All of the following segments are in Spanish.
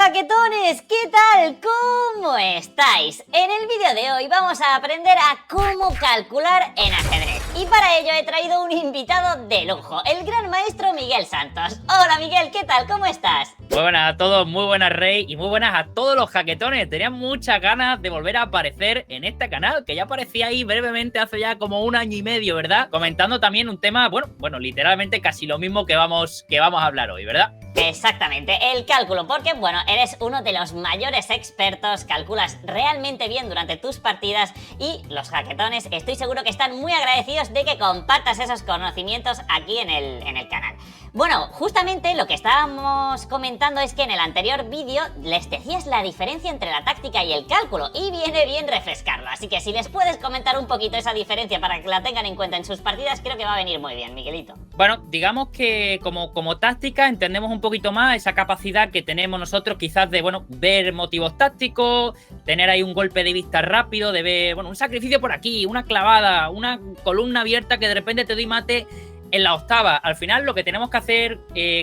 jaquetones, ¿qué tal? ¿Cómo estáis? En el vídeo de hoy vamos a aprender a cómo calcular en ajedrez. Y para ello he traído un invitado de lujo, el gran maestro Miguel Santos. Hola Miguel, ¿qué tal? ¿Cómo estás? Muy buenas a todos, muy buenas Rey y muy buenas a todos los jaquetones. Tenía muchas ganas de volver a aparecer en este canal, que ya aparecía ahí brevemente hace ya como 1 año y medio, ¿verdad? Comentando también un tema, bueno, literalmente casi lo mismo que vamos a hablar hoy, ¿verdad? Exactamente, el cálculo, porque bueno, eres uno de los mayores expertos, calculas realmente bien durante tus partidas y los jaquetones estoy seguro que están muy agradecidos de que compartas esos conocimientos aquí en el canal. Bueno, justamente lo que estábamos comentando es que en el anterior vídeo les decías la diferencia entre la táctica y el cálculo y viene bien refrescarlo, así que si les puedes comentar un poquito esa diferencia para que la tengan en cuenta en sus partidas, creo que va a venir muy bien, Miguelito. Bueno, digamos que como táctica entendemos un poquito más esa capacidad que tenemos nosotros quizás de, ver motivos tácticos, tener ahí un golpe de vista rápido, de ver, un sacrificio por aquí, una clavada, una columna abierta que de repente te doy mate en la octava. Al final lo que tenemos que hacer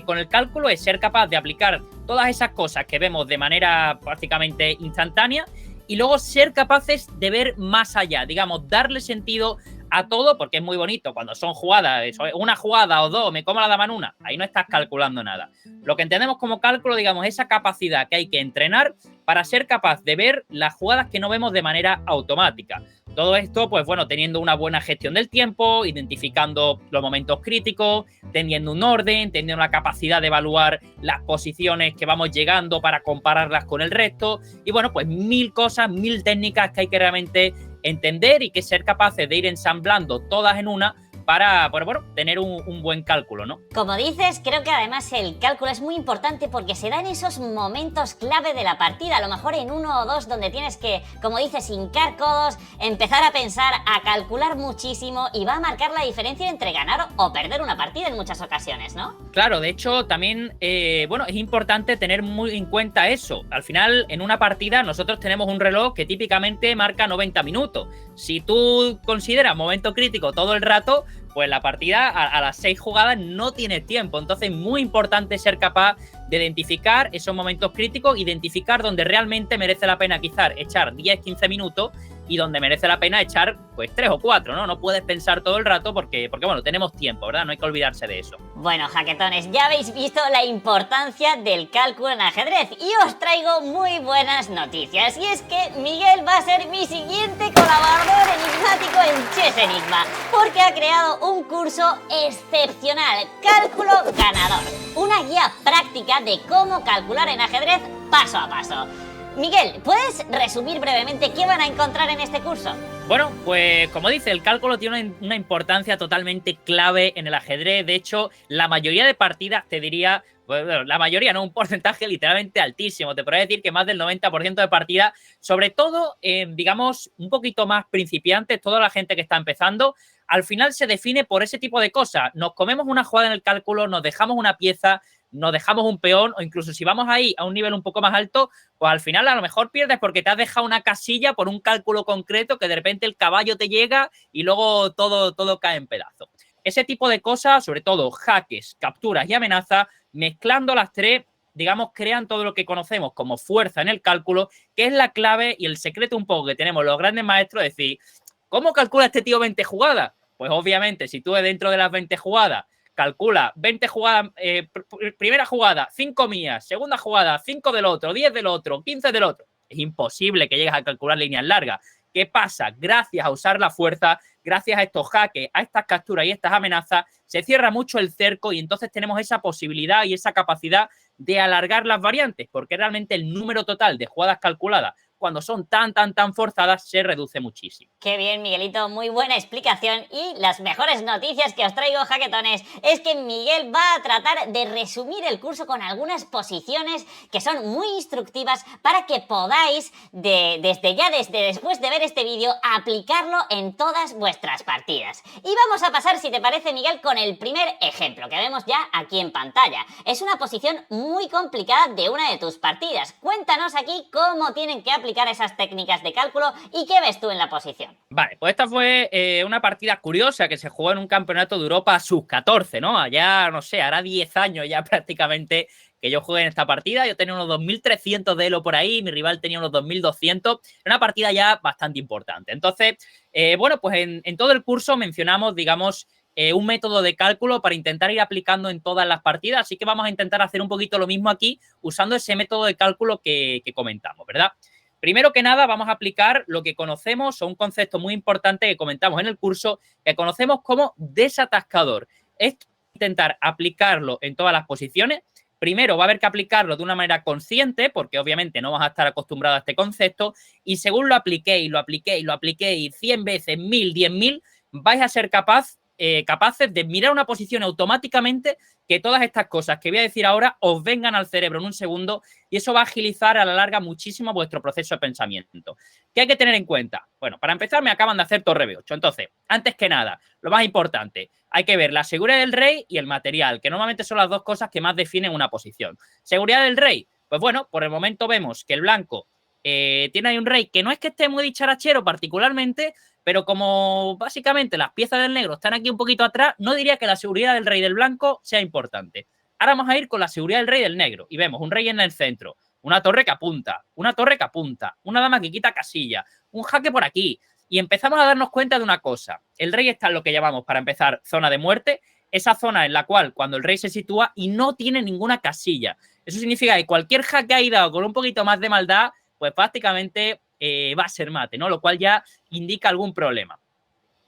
con el cálculo es ser capaz de aplicar todas esas cosas que vemos de manera prácticamente instantánea y luego ser capaces de ver más allá, digamos, darle sentido a todo, porque es muy bonito cuando son jugadas, una jugada o dos, me como la dama en una, ahí no estás calculando nada. Lo que entendemos como cálculo, digamos, esa capacidad que hay que entrenar para ser capaz de ver las jugadas que no vemos de manera automática. Todo esto, pues bueno, teniendo una buena gestión del tiempo, identificando los momentos críticos, teniendo un orden, teniendo la capacidad de evaluar las posiciones que vamos llegando para compararlas con el resto. Y bueno, pues 1000 cosas, 1000 técnicas que hay que realmente entender y que ser capaces de ir ensamblando todas en una para tener un buen cálculo, ¿no? Como dices, creo que además el cálculo es muy importante porque se da en esos momentos clave de la partida, a lo mejor en 1 o 2 donde tienes que, como dices, hincar codos, empezar a pensar, a calcular muchísimo y va a marcar la diferencia entre ganar o perder una partida en muchas ocasiones, ¿no? Claro, de hecho también, es importante tener muy en cuenta eso. Al final, en una partida nosotros tenemos un reloj que típicamente marca 90 minutos. Si tú consideras momento crítico todo el rato, pues la partida a las 6 jugadas no tienes tiempo. Entonces, muy importante ser capaz de identificar esos momentos críticos, identificar donde realmente merece la pena quizás echar 10-15 minutos y donde merece la pena echar pues 3 o 4, ¿no? No puedes pensar todo el rato porque tenemos tiempo, ¿verdad? No hay que olvidarse de eso. Bueno, jaquetones, ya habéis visto la importancia del cálculo en ajedrez y os traigo muy buenas noticias. Y es que Miguel va a ser mi siguiente colaborador enigmático en Chess Enigma, porque ha creado un curso excepcional, Cálculo Ganador, una guía práctica de cómo calcular en ajedrez paso a paso. Miguel, ¿puedes resumir brevemente qué van a encontrar en este curso? Bueno, pues como dice, el cálculo tiene una importancia totalmente clave en el ajedrez. De hecho, la mayoría de partidas, te diría, bueno, la mayoría, no, un porcentaje literalmente altísimo. Te podría decir que más del 90% de partidas, sobre todo, digamos, un poquito más principiantes, toda la gente que está empezando, al final se define por ese tipo de cosas. Nos comemos una jugada en el cálculo, nos dejamos una pieza, nos dejamos un peón, o incluso si vamos ahí a un nivel un poco más alto, pues al final a lo mejor pierdes porque te has dejado una casilla por un cálculo concreto que de repente el caballo te llega y luego todo cae en pedazos. Ese tipo de cosas, sobre todo jaques, capturas y amenazas, mezclando las tres, digamos, crean todo lo que conocemos como fuerza en el cálculo, que es la clave y el secreto un poco que tenemos los grandes maestros, es decir, ¿cómo calcula este tío 20 jugadas? Pues obviamente, si tú dentro de las 20 jugadas calcula 20 jugadas, primera jugada, 5 mías, segunda jugada, 5 del otro, 10 del otro, 15 del otro. Es imposible que llegues a calcular líneas largas. ¿Qué pasa? Gracias a usar la fuerza, gracias a estos jaques, a estas capturas y estas amenazas, se cierra mucho el cerco y entonces tenemos esa posibilidad y esa capacidad de alargar las variantes, porque realmente el número total de jugadas calculadas cuando son tan forzadas se reduce muchísimo. Qué bien, Miguelito, muy buena explicación y las mejores noticias que os traigo, jaquetones, es que Miguel va a tratar de resumir el curso con algunas posiciones que son muy instructivas para que podáis, desde después de ver este vídeo, aplicarlo en todas vuestras partidas. Y vamos a pasar, si te parece, Miguel, con el primer ejemplo que vemos ya aquí en pantalla. Es una posición muy complicada de una de tus partidas. Cuéntanos aquí cómo tienen que aplicar esas técnicas de cálculo y qué ves tú en la posición. Vale, pues esta fue una partida curiosa que se jugó en un campeonato de Europa sub-14, ¿no? Allá, no sé, hará 10 años ya prácticamente que yo jugué en esta partida. Yo tenía unos 2300 de elo por ahí, mi rival tenía unos 2200. Era una partida ya bastante importante. Entonces, bueno, pues en todo el curso mencionamos, digamos, un método de cálculo para intentar ir aplicando en todas las partidas. Así que vamos a intentar hacer un poquito lo mismo aquí usando ese método de cálculo que comentamos, ¿verdad? Primero que nada, vamos a aplicar lo que conocemos o un concepto muy importante que comentamos en el curso, que conocemos como desatascador. Esto intentar aplicarlo en todas las posiciones. Primero, va a haber que aplicarlo de una manera consciente, porque obviamente no vas a estar acostumbrado a este concepto, y según lo apliqué y lo apliqué y lo apliqué y 100 veces, 1000, 10.000, vais a ser capaces de mirar una posición automáticamente, que todas estas cosas que voy a decir ahora os vengan al cerebro en un segundo y eso va a agilizar a la larga muchísimo vuestro proceso de pensamiento. ¿Qué hay que tener en cuenta? Bueno, para empezar me acaban de hacer torre B8. Entonces, antes que nada, lo más importante, hay que ver la seguridad del rey y el material, que normalmente son las dos cosas que más definen una posición. Seguridad del rey, pues bueno, por el momento vemos que el blanco tiene ahí un rey que no es que esté muy dicharachero particularmente, pero como básicamente las piezas del negro están aquí un poquito atrás, no diría que la seguridad del rey del blanco sea importante. Ahora vamos a ir con la seguridad del rey del negro y vemos un rey en el centro, una torre que apunta, una torre que apunta, una dama que quita casilla, un jaque por aquí y empezamos a darnos cuenta de una cosa. El rey está en lo que llamamos, para empezar, zona de muerte, esa zona en la cual cuando el rey se sitúa y no tiene ninguna casilla. Eso significa que cualquier jaque ahí dado con un poquito más de maldad, pues prácticamente va a ser mate, ¿no? Lo cual ya indica algún problema.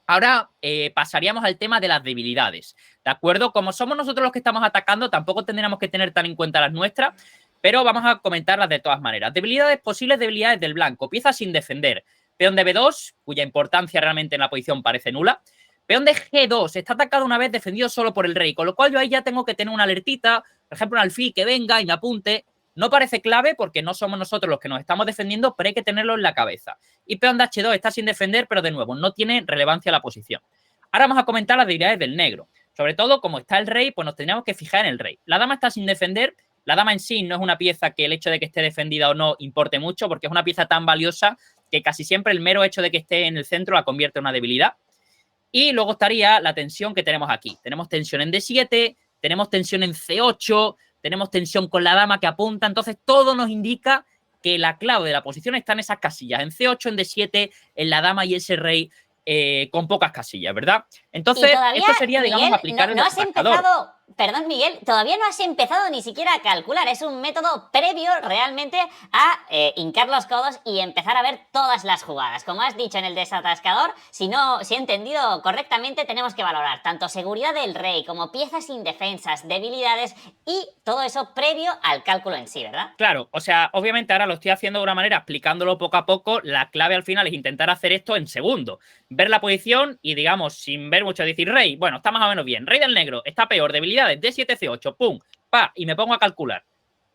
Ahora pasaríamos al tema de las debilidades, ¿de acuerdo? Como somos nosotros los que estamos atacando, tampoco tendríamos que tener tan en cuenta las nuestras, pero vamos a comentarlas de todas maneras. Debilidades, posibles debilidades del blanco. Piezas sin defender. Peón de B2, cuya importancia realmente en la posición parece nula. Peón de G2, está atacado una vez, defendido solo por el rey, con lo cual yo ahí ya tengo que tener una alertita, por ejemplo, un alfil que venga y me apunte. No parece clave porque no somos nosotros los que nos estamos defendiendo, pero hay que tenerlo en la cabeza. Y peón de H2 está sin defender, pero de nuevo, no tiene relevancia la posición. Ahora vamos a comentar las debilidades del negro. Sobre todo, como está el rey, pues nos tendríamos que fijar en el rey. La dama está sin defender. La dama en sí no es una pieza que el hecho de que esté defendida o no importe mucho, porque es una pieza tan valiosa que casi siempre el mero hecho de que esté en el centro la convierte en una debilidad. Y luego estaría la tensión que tenemos aquí. Tenemos tensión en D7, tenemos tensión en C8, tenemos tensión con la dama que apunta, entonces todo nos indica que la clave de la posición está en esas casillas, en C8, en D7, en la dama y ese rey con pocas casillas, ¿verdad? Entonces, esto sería, digamos, Miguel, aplicar no el has empezado, perdón, Miguel, todavía no has empezado ni siquiera a calcular, es un método previo realmente a hincar los codos y empezar a ver todas las jugadas. Como has dicho en el desatascador, si he entendido correctamente, tenemos que valorar tanto seguridad del rey como piezas indefensas, debilidades y todo eso previo al cálculo en sí, ¿verdad? Claro, o sea, obviamente ahora lo estoy haciendo de una manera, explicándolo poco a poco. La clave al final es intentar hacer esto en segundo. Ver la posición y, digamos, sin ver mucho, decir rey, bueno, está más o menos bien. Rey del negro, está peor, debilidades, D7, C8, pum, pa, y me pongo a calcular.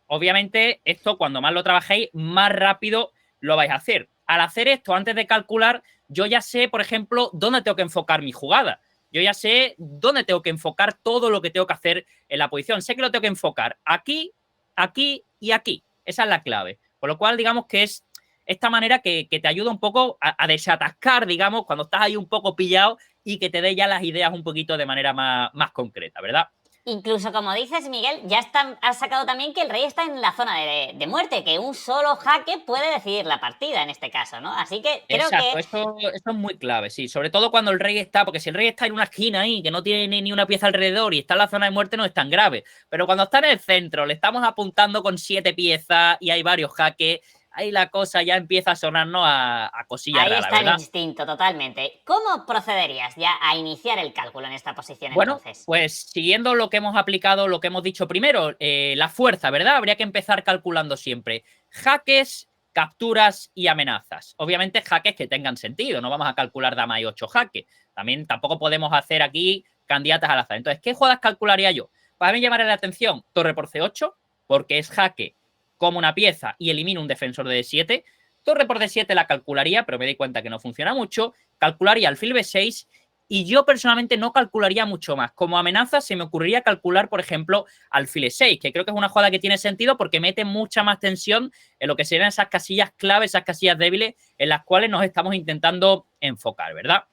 Obviamente, esto cuando más lo trabajéis, más rápido lo vais a hacer. Al hacer esto, antes de calcular, yo ya sé, por ejemplo, dónde tengo que enfocar mi jugada. Yo ya sé dónde tengo que enfocar todo lo que tengo que hacer en la posición. Sé que lo tengo que enfocar aquí, aquí y aquí. Esa es la clave. Por lo cual, digamos que es esta manera que te ayuda un poco a desatascar, digamos, cuando estás ahí un poco pillado y que te dé ya las ideas un poquito de manera más concreta, ¿verdad? Incluso, como dices, Miguel, ya has sacado también que el rey está en la zona de muerte, que un solo jaque puede decidir la partida en este caso, ¿no? Así que creo Exacto, que esto es muy clave, sí. Sobre todo cuando el rey está, porque si el rey está en una esquina ahí, que no tiene ni una pieza alrededor y está en la zona de muerte, no es tan grave. Pero cuando está en el centro, le estamos apuntando con 7 piezas y hay varios jaques, ahí la cosa ya empieza a sonarnos a cosillas ahí raras, está el ¿verdad? instinto totalmente. ¿Cómo procederías ya a iniciar el cálculo en esta posición Bueno, entonces? pues siguiendo lo que hemos aplicado, lo que hemos dicho primero, la fuerza, ¿verdad? Habría que empezar calculando siempre jaques, capturas y amenazas. Obviamente jaques que tengan sentido, no vamos a calcular dama y 8 jaques. También tampoco podemos hacer aquí candidatas al azar. Entonces, ¿qué jugadas calcularía yo? Pues a mí me llamará la atención torre por C8, porque es jaque como una pieza y elimino un defensor de D7. Torre por D7 la calcularía, pero me di cuenta que no funciona mucho. Calcularía alfil B6 y yo personalmente no calcularía mucho más. Como amenaza se me ocurriría calcular, por ejemplo, alfil E6, que creo que es una jugada que tiene sentido porque mete mucha más tensión en lo que serían esas casillas claves, esas casillas débiles en las cuales nos estamos intentando enfocar, ¿verdad?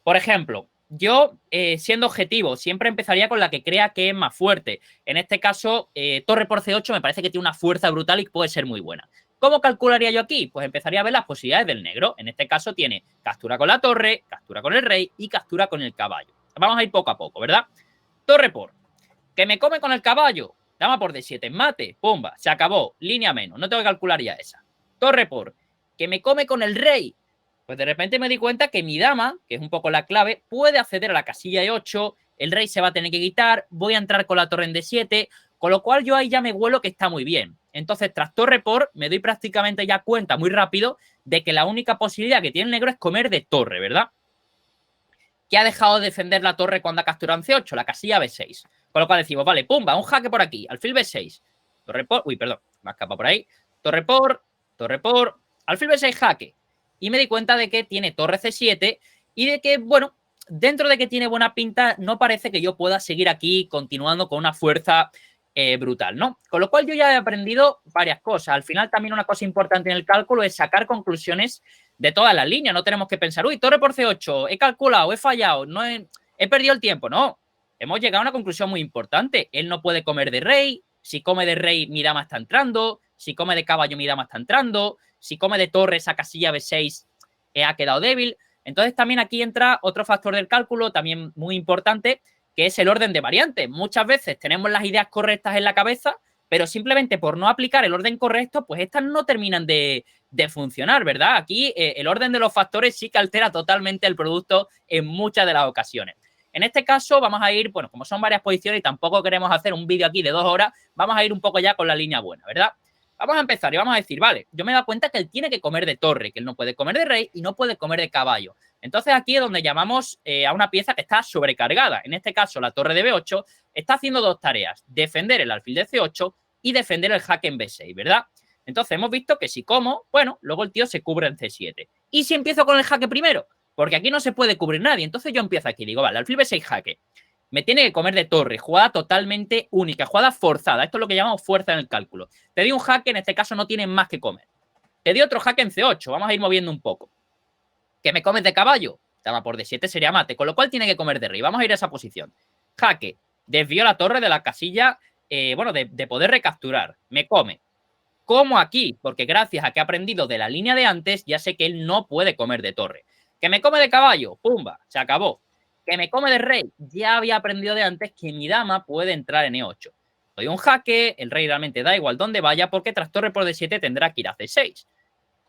Por ejemplo, yo, siendo objetivo, siempre empezaría con la que crea que es más fuerte. En este caso, torre por C8 me parece que tiene una fuerza brutal y puede ser muy buena. ¿Cómo calcularía yo aquí? Pues empezaría a ver las posibilidades del negro. En este caso tiene captura con la torre, captura con el rey y captura con el caballo. Vamos a ir poco a poco, ¿verdad? Torre por. ¿Que me come con el caballo? Dama por D7, mate, pumba, se acabó, línea menos, no tengo que calcular ya esa. Torre por. ¿Que me come con el rey? Pues de repente me di cuenta que mi dama, que es un poco la clave, puede acceder a la casilla de 8, el rey se va a tener que quitar, voy a entrar con la torre en D7, con lo cual yo ahí ya me huelo que está muy bien. Entonces, tras torre por, me doy prácticamente ya cuenta muy rápido de que la única posibilidad que tiene el negro es comer de torre, ¿verdad? Que ha dejado de defender la torre cuando ha capturado en C8, la casilla B6. Con lo cual decimos, vale, pumba, un jaque por aquí, alfil B6, torre por, uy, perdón, me ha escapado por ahí, torre por, alfil B6 jaque. Y me di cuenta de que tiene torre C7 y de que, bueno, dentro de que tiene buena pinta, no parece que yo pueda seguir aquí continuando con una fuerza brutal, ¿no? Con lo cual yo ya he aprendido varias cosas. Al final también una cosa importante en el cálculo es sacar conclusiones de todas las líneas. No tenemos que pensar, uy, torre por C8, he calculado, he fallado, no he perdido el tiempo. No, hemos llegado a una conclusión muy importante. Él no puede comer de rey. Si come de rey, mi dama está entrando. Si come de caballo, mi dama está entrando. Si come de torre, esa casilla B6 ha quedado débil. Entonces también aquí entra otro factor del cálculo también muy importante, que es el orden de variantes. Muchas veces tenemos las ideas correctas en la cabeza, pero simplemente por no aplicar el orden correcto, pues estas no terminan de funcionar, ¿verdad? Aquí el orden de los factores sí que altera totalmente el producto en muchas de las ocasiones. En este caso vamos a ir, bueno, como son varias posiciones y tampoco queremos hacer un vídeo aquí de 2 horas, vamos a ir un poco ya con la línea buena, ¿verdad? Vamos a empezar y vamos a decir, vale, yo me he dado cuenta que él tiene que comer de torre, que él no puede comer de rey y no puede comer de caballo. Entonces aquí es donde llamamos a una pieza que está sobrecargada. En este caso, la torre de B8 está haciendo 2 tareas, defender el alfil de C8 y defender el jaque en B6, ¿verdad? Entonces hemos visto que si como, bueno, luego el tío se cubre en C7. ¿Y si empiezo con el jaque primero? Porque aquí no se puede cubrir nadie. Entonces yo empiezo aquí, digo, vale, alfil B6 jaque. Me tiene que comer de torre, jugada totalmente única, jugada forzada. Esto es lo que llamamos fuerza en el cálculo. Te di un jaque, en este caso no tienes más que comer. Te di otro jaque en C8, vamos a ir moviendo un poco. ¿Que me comes de caballo? Dama por D7 sería mate, con lo cual tiene que comer de rey. Vamos a ir a esa posición. Jaque, desvío la torre de la casilla, bueno, de poder recapturar. Me come. Como aquí, porque gracias a que he aprendido de la línea de antes, ya sé que él no puede comer de torre. ¿Que me come de caballo? Pumba, se acabó. ¿Que me come de rey? Ya había aprendido de antes que mi dama puede entrar en E8. Doy un jaque, el rey realmente da igual donde vaya porque tras torre por D7 tendrá que ir a C6.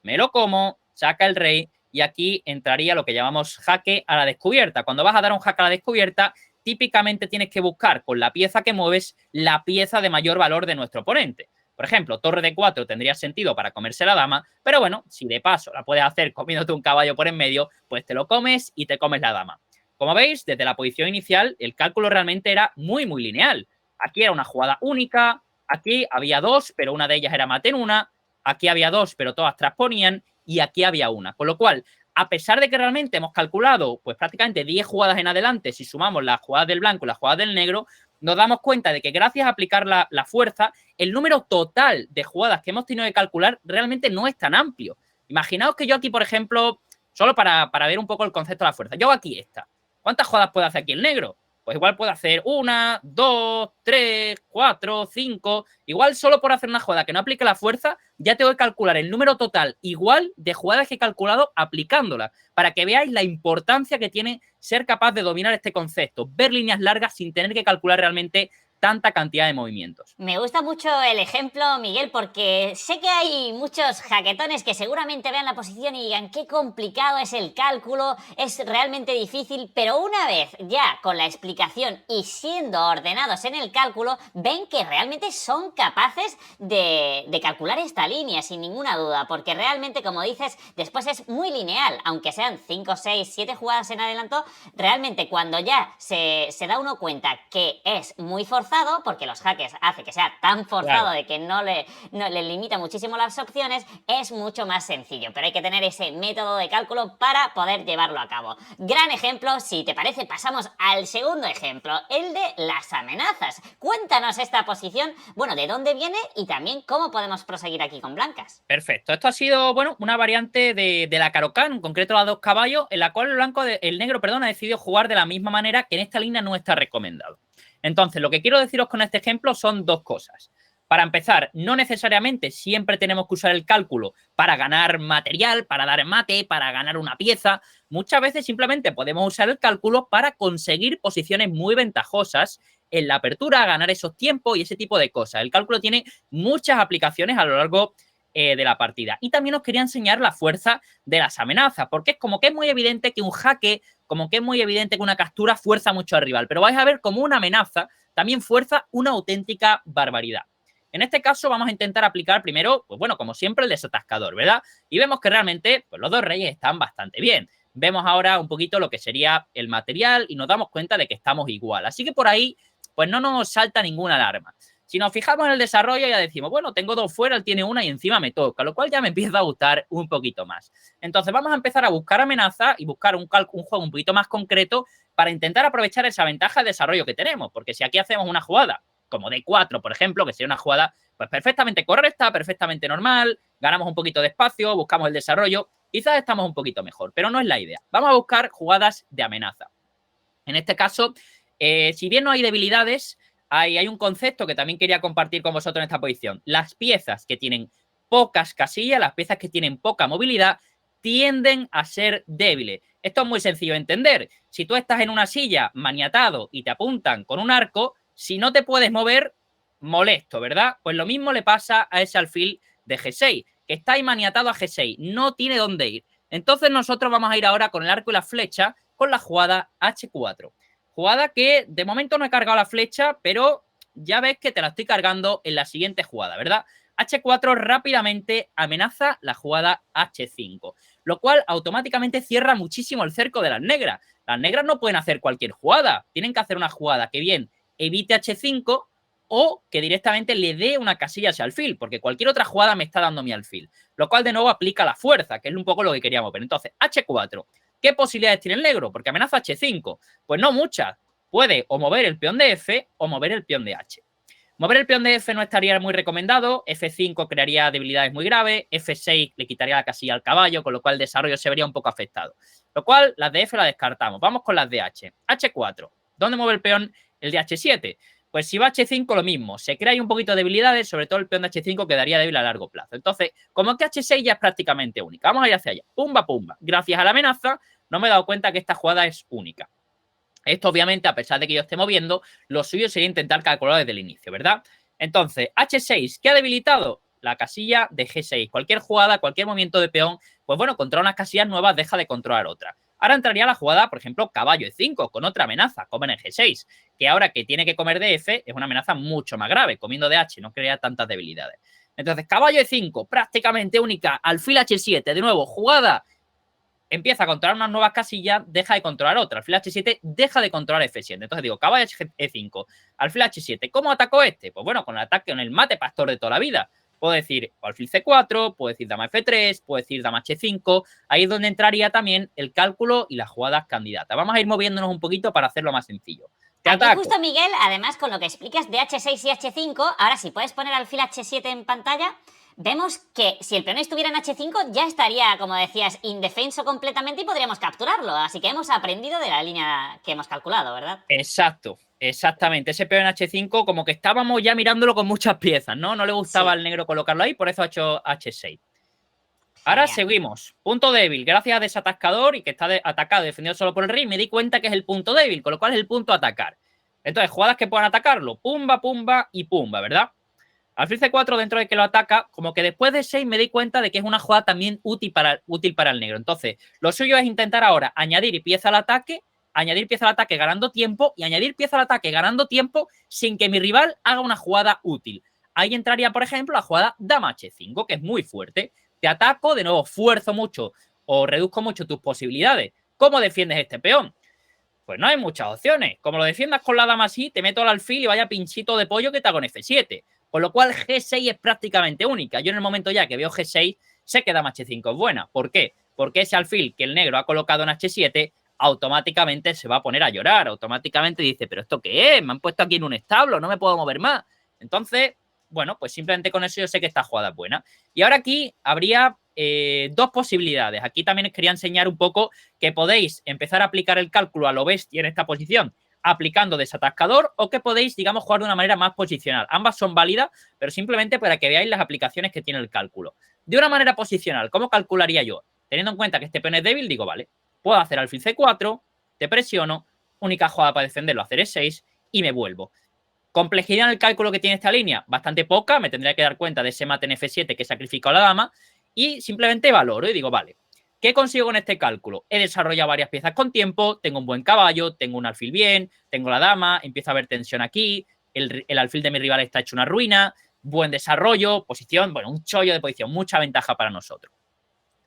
Me lo como, saca el rey y aquí entraría lo que llamamos jaque a la descubierta. Cuando vas a dar un jaque a la descubierta, típicamente tienes que buscar con la pieza que mueves la pieza de mayor valor de nuestro oponente. Por ejemplo, torre de 4 tendría sentido para comerse la dama, pero bueno, si de paso la puedes hacer comiéndote un caballo por en medio, pues te lo comes y te comes la dama. Como veis, desde la posición inicial, el cálculo realmente era muy lineal. Aquí era una jugada única, aquí había 2, pero una de ellas era mate en una, aquí había 2, pero todas transponían, y aquí había una. Con lo cual, a pesar de que realmente hemos calculado pues prácticamente 10 jugadas en adelante, si sumamos las jugadas del blanco y las jugadas del negro, nos damos cuenta de que gracias a aplicar la fuerza, el número total de jugadas que hemos tenido que calcular realmente no es tan amplio. Imaginaos que yo aquí, por ejemplo, solo para ver un poco el concepto de la fuerza, yo hago aquí esta. ¿Cuántas jugadas puede hacer aquí el negro? Pues igual puede hacer 1, 2, 3, 4, 5. Igual solo por hacer una jugada que no aplique la fuerza, ya tengo que calcular el número total igual de jugadas que he calculado aplicándola, para que veáis la importancia que tiene ser capaz de dominar este concepto, ver líneas largas sin tener que calcular realmente tanta cantidad de movimientos. Me gusta mucho el ejemplo, Miguel, porque sé que hay muchos jaquetones que seguramente vean la posición y digan qué complicado es el cálculo, es realmente difícil, pero una vez ya con la explicación y siendo ordenados en el cálculo, ven que realmente son capaces de calcular esta línea sin ninguna duda, porque realmente, como dices, después es muy lineal, aunque sean 5, 6, 7 jugadas en adelanto, realmente cuando ya se da uno cuenta que es muy forzado, forzado, porque los jaques hace que sea tan forzado Claro. de que no le limita muchísimo las opciones, es mucho más sencillo. Pero hay que tener ese método de cálculo para poder llevarlo a cabo. Gran ejemplo, si te parece, pasamos al segundo ejemplo, el de las amenazas. Cuéntanos esta posición, bueno, de dónde viene y también cómo podemos proseguir aquí con blancas. Perfecto. Esto ha sido, bueno, una variante de la Caro-Kann, en concreto la 2 caballos, en la cual el negro, perdón, ha decidido jugar de la misma manera que en esta línea no está recomendado. Entonces, lo que quiero deciros con este ejemplo son dos cosas. Para empezar, no necesariamente siempre tenemos que usar el cálculo para ganar material, para dar mate, para ganar una pieza. Muchas veces simplemente podemos usar el cálculo para conseguir posiciones muy ventajosas en la apertura, ganar esos tiempos y ese tipo de cosas. El cálculo tiene muchas aplicaciones a lo largo de la partida. Y también os quería enseñar la fuerza de las amenazas, porque es como que es muy evidente que un jaque, como que es muy evidente que una captura fuerza mucho al rival, pero vais a ver como una amenaza también fuerza una auténtica barbaridad. En este caso vamos a intentar aplicar primero, pues bueno, como siempre, el desatascador, ¿verdad? Y vemos que realmente pues los dos reyes están bastante bien. Vemos ahora un poquito lo que sería el material y nos damos cuenta de que estamos igual. Así que por ahí, pues no nos salta ninguna alarma. Si nos fijamos en el desarrollo, ya decimos, bueno, tengo dos fuera, él tiene una y encima me toca, lo cual ya me empieza a gustar un poquito más. Entonces vamos a empezar a buscar amenazas y buscar un juego un poquito más concreto para intentar aprovechar esa ventaja de desarrollo que tenemos. Porque si aquí hacemos una jugada como D4, por ejemplo, que sería una jugada pues perfectamente correcta, perfectamente normal, ganamos un poquito de espacio, buscamos el desarrollo, quizás estamos un poquito mejor, pero no es la idea. Vamos a buscar jugadas de amenaza. En este caso, si bien no hay debilidades, hay un concepto que también quería compartir con vosotros en esta posición. Las piezas que tienen pocas casillas, las piezas que tienen poca movilidad, tienden a ser débiles. Esto es muy sencillo de entender. Si tú estás en una silla maniatado y te apuntan con un arco, si no te puedes mover, molesto, ¿verdad? Pues lo mismo le pasa a ese alfil de G6, que está ahí maniatado a G6, no tiene dónde ir. Entonces nosotros vamos a ir ahora con el arco y la flecha con la jugada H4. Jugada que de momento no he cargado la flecha, pero ya ves que te la estoy cargando en la siguiente jugada, ¿verdad? H4 rápidamente amenaza la jugada H5, lo cual automáticamente cierra muchísimo el cerco de las negras. Las negras no pueden hacer cualquier jugada, tienen que hacer una jugada que bien evite H5 o que directamente le dé una casilla a ese alfil, porque cualquier otra jugada me está dando mi alfil, lo cual de nuevo aplica la fuerza, que es un poco lo que queríamos ver. Entonces, H4, ¿qué posibilidades tiene el negro? Porque amenaza H5, pues no muchas. Puede o mover el peón de F o mover el peón de H. Mover el peón de F no estaría muy recomendado, F5 crearía debilidades muy graves, F6 le quitaría la casilla al caballo, con lo cual el desarrollo se vería un poco afectado. Lo cual, las de F las descartamos. Vamos con las de H. H4, ¿dónde mueve el peón? El de H7. Pues si va H5 lo mismo, se crea ahí un poquito de debilidades, sobre todo el peón de H5 quedaría débil a largo plazo. Entonces, como que H6 ya es prácticamente única, vamos a ir hacia allá, pumba, pumba. Gracias a la amenaza, no me he dado cuenta que esta jugada es única. Esto obviamente, a pesar de que yo esté moviendo, lo suyo sería intentar calcular desde el inicio, ¿verdad? Entonces, H6, ¿qué ha debilitado? La casilla de G6. Cualquier jugada, cualquier movimiento de peón, pues bueno, controla unas casillas nuevas, deja de controlar otras. Ahora entraría la jugada, por ejemplo, caballo E5, con otra amenaza, comen en G6, que ahora que tiene que comer de F es una amenaza mucho más grave, comiendo de H no crea tantas debilidades. Entonces, caballo E5, prácticamente única, alfil H7, de nuevo, jugada, empieza a controlar unas nuevas casillas, deja de controlar otra. Alfil H7 deja de controlar F7. Entonces digo, caballo E5, alfil H7. ¿Cómo atacó este? Pues bueno, con el ataque, con el mate pastor de toda la vida. Puedo decir alfil C4, puedo decir dama F3, puedo decir dama H5. Ahí es donde entraría también el cálculo y las jugadas candidatas. Vamos a ir moviéndonos un poquito para hacerlo más sencillo. Te Aquí ataco. justo, Miguel, además con lo que explicas de H6 y H5, ahora si puedes poner alfil H7 en pantalla, vemos que si el peón estuviera en H5 ya estaría, como decías, indefenso completamente y podríamos capturarlo. Así que hemos aprendido de la línea que hemos calculado, ¿verdad? Exacto, exactamente. Ese peón en H5 como que estábamos ya mirándolo con muchas piezas, ¿no? No le gustaba al negro colocarlo ahí, por eso ha hecho H6. Ahora seguimos. Punto débil. Gracias a desatascador y que está atacado y defendido solo por el rey, me di cuenta que es el punto débil, con lo cual es el punto a atacar. Entonces, jugadas que puedan atacarlo. Pumba, pumba y pumba, ¿verdad? Alfil C4, dentro de que lo ataca, como que después de 6 me di cuenta de que es una jugada también útil para el negro. Entonces, lo suyo es intentar ahora añadir pieza al ataque, ganando tiempo y añadir pieza al ataque ganando tiempo sin que mi rival haga una jugada útil. Ahí entraría, por ejemplo, la jugada dama H5, que es muy fuerte. Te ataco, de nuevo, fuerzo mucho o reduzco mucho tus posibilidades. ¿Cómo defiendes este peón? Pues no hay muchas opciones. Como lo defiendas con la dama así, te meto al alfil y vaya pinchito de pollo que te hago en F7. Con lo cual G6 es prácticamente única. Yo en el momento ya que veo G6, sé que dama H5 es buena. ¿Por qué? Porque ese alfil que el negro ha colocado en H7 automáticamente se va a poner a llorar. Automáticamente dice, ¿pero esto qué es? Me han puesto aquí en un establo, no me puedo mover más. Entonces, bueno, pues simplemente con eso yo sé que esta jugada es buena. Y ahora aquí habría dos posibilidades. Aquí también os quería enseñar un poco que podéis empezar a aplicar el cálculo a lo bestia en esta posición aplicando desatascador o que podéis, digamos, jugar de una manera más posicional. Ambas son válidas, pero simplemente para que veáis las aplicaciones que tiene el cálculo. De una manera posicional, ¿cómo calcularía yo? Teniendo en cuenta que este peón es débil, digo, vale, puedo hacer alfil C4, te presiono, única jugada para defenderlo, hacer E6 y me vuelvo. Complejidad en el cálculo que tiene esta línea, bastante poca, me tendría que dar cuenta de ese mate en F7 que sacrificó a la dama y simplemente valoro y digo, vale, ¿qué consigo con este cálculo? He desarrollado varias piezas con tiempo, tengo un buen caballo, tengo un alfil bien, tengo la dama, empieza a haber tensión aquí, el alfil de mi rival está hecho una ruina, buen desarrollo, posición, bueno, un chollo de posición, mucha ventaja para nosotros.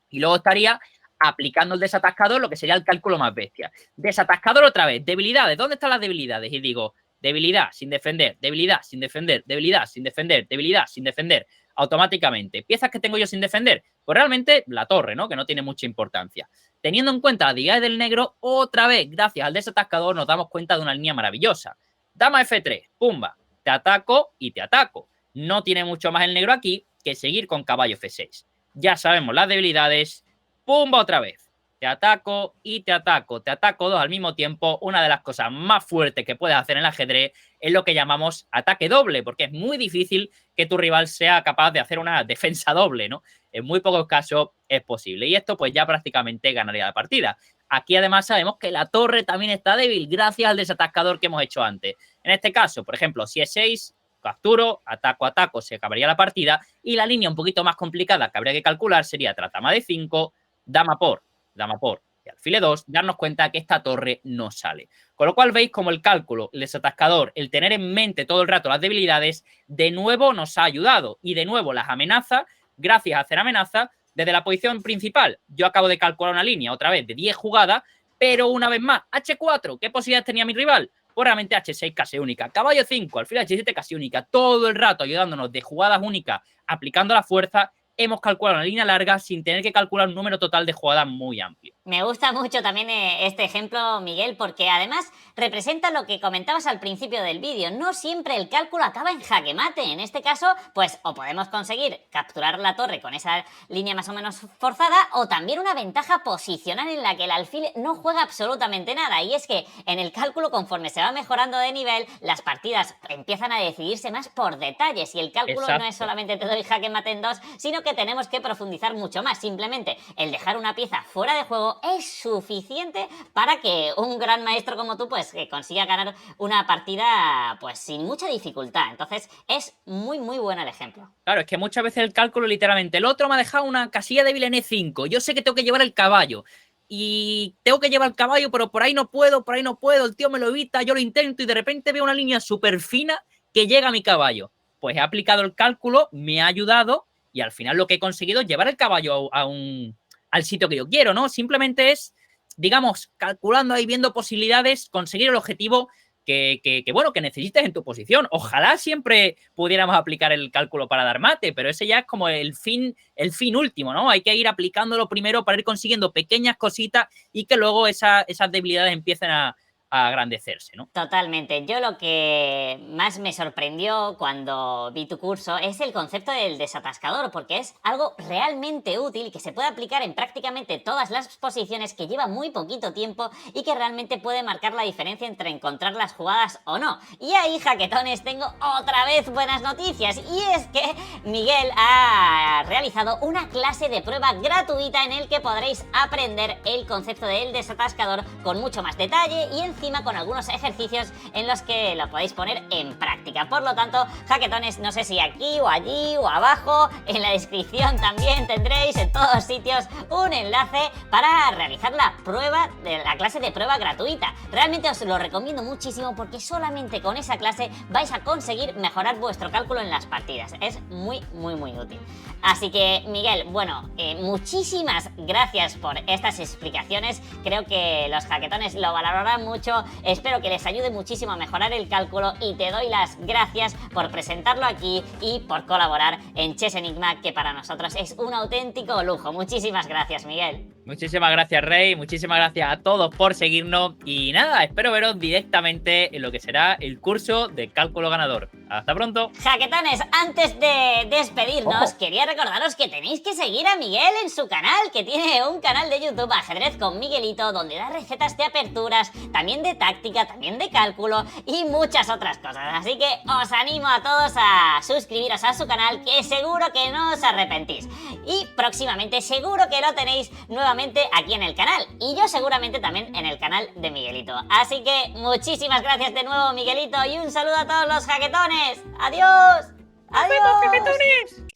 Y luego estaría aplicando el desatascador, lo que sería el cálculo más bestia. Desatascador otra vez, debilidades, ¿dónde están las debilidades? Y digo, debilidad sin defender, debilidad sin defender, debilidad sin defender, debilidad sin defender, automáticamente. ¿Piezas que tengo yo sin defender? Pues realmente la torre, ¿no? Que no tiene mucha importancia. Teniendo en cuenta las debilidades del negro, otra vez, gracias al desatascador, nos damos cuenta de una línea maravillosa. Dama F3, pumba, te ataco y te ataco. No tiene mucho más el negro aquí que seguir con caballo F6. Ya sabemos las debilidades, pumba otra vez. Te ataco y te ataco dos al mismo tiempo. Una de las cosas más fuertes que puedes hacer en el ajedrez es lo que llamamos ataque doble, porque es muy difícil que tu rival sea capaz de hacer una defensa doble, ¿no? En muy pocos casos es posible. Y esto pues ya prácticamente ganaría la partida. Aquí además sabemos que la torre también está débil gracias al desatascador que hemos hecho antes. En este caso, por ejemplo, si es 6, capturo, ataco, ataco, se acabaría la partida. Y la línea un poquito más complicada que habría que calcular sería dama de 5, dama por y alfil E2, darnos cuenta que esta torre no sale. Con lo cual veis como el cálculo, el desatascador, el tener en mente todo el rato las debilidades, de nuevo nos ha ayudado. Y de nuevo las amenazas, gracias a hacer amenazas, desde la posición principal, yo acabo de calcular una línea otra vez de 10 jugadas, pero una vez más, H4, ¿qué posibilidades tenía mi rival? Pues realmente H6 casi única, caballo 5, alfil H7 casi única, todo el rato ayudándonos de jugadas únicas, aplicando la fuerza. Hemos calculado una línea larga sin tener que calcular un número total de jugadas muy amplio. Me gusta mucho también este ejemplo, Miguel, porque además representa lo que comentabas al principio del vídeo. No siempre el cálculo acaba en jaque mate. En este caso, pues o podemos conseguir capturar la torre con esa línea más o menos forzada, o también una ventaja posicional en la que el alfil no juega absolutamente nada. Y es que en el cálculo, conforme se va mejorando de nivel, las partidas empiezan a decidirse más por detalles. Y el cálculo no es solamente te doy jaque mate en 2, sino que tenemos que profundizar mucho más. Simplemente el dejar una pieza fuera de juego es suficiente para que un gran maestro como tú pues consiga ganar una partida pues sin mucha dificultad. Entonces es muy muy bueno el ejemplo. Claro, es que muchas veces el cálculo literalmente, el otro me ha dejado una casilla débil en E5, yo sé que tengo que llevar el caballo y tengo que llevar el caballo, pero por ahí no puedo, el tío me lo evita, yo lo intento y de repente veo una línea súper fina que llega a mi caballo. Pues he aplicado el cálculo, me ha ayudado y al final lo que he conseguido es llevar el caballo al sitio que yo quiero, ¿no? Simplemente es, digamos, calculando ahí, viendo posibilidades, conseguir el objetivo bueno, que necesites en tu posición. Ojalá siempre pudiéramos aplicar el cálculo para dar mate, pero ese ya es como el fin último, ¿no? Hay que ir aplicándolo primero para ir consiguiendo pequeñas cositas y que luego esas debilidades empiecen a agrandecerse, ¿no? Totalmente. Yo lo que más me sorprendió cuando vi tu curso es el concepto del desatascador, porque es algo realmente útil que se puede aplicar en prácticamente todas las posiciones, que lleva muy poquito tiempo y que realmente puede marcar la diferencia entre encontrar las jugadas o no. Y ahí, jaquetones, tengo otra vez buenas noticias, y es que Miguel ha realizado una clase de prueba gratuita en el que podréis aprender el concepto del desatascador con mucho más detalle y con algunos ejercicios en los que lo podéis poner en práctica. Por lo tanto, jaquetones, no sé si aquí o allí o abajo, en la descripción también tendréis en todos sitios un enlace para realizar la clase de prueba gratuita. Realmente os lo recomiendo muchísimo porque solamente con esa clase vais a conseguir mejorar vuestro cálculo en las partidas. Es muy, muy, muy útil. Así que, Miguel, bueno, muchísimas gracias por estas explicaciones. Creo que los jaquetones lo valorarán mucho mucho, espero que les ayude muchísimo a mejorar el cálculo y te doy las gracias por presentarlo aquí y por colaborar en Chess Enigma, que para nosotros es un auténtico lujo. Muchísimas gracias, Miguel. Muchísimas gracias, Rey. Muchísimas gracias a todos por seguirnos. Y nada, espero veros directamente en lo que será el curso de cálculo ganador. Hasta pronto. Jaquetones, antes de despedirnos, quería recordaros que tenéis que seguir a Miguel en su canal, que tiene un canal de YouTube, Ajedrez con Miguelito, donde da recetas de aperturas, también de táctica, también de cálculo y muchas otras cosas. Así que os animo a todos a suscribiros a su canal, que seguro que no os arrepentís. Y próximamente seguro que lo tenéis nuevamente aquí en el canal. Y yo seguramente también en el canal de Miguelito. Así que muchísimas gracias de nuevo, Miguelito, y un saludo a todos los jaquetones. ¡Adiós! ¡Adiós! ¡Nos vemos, jaquetones!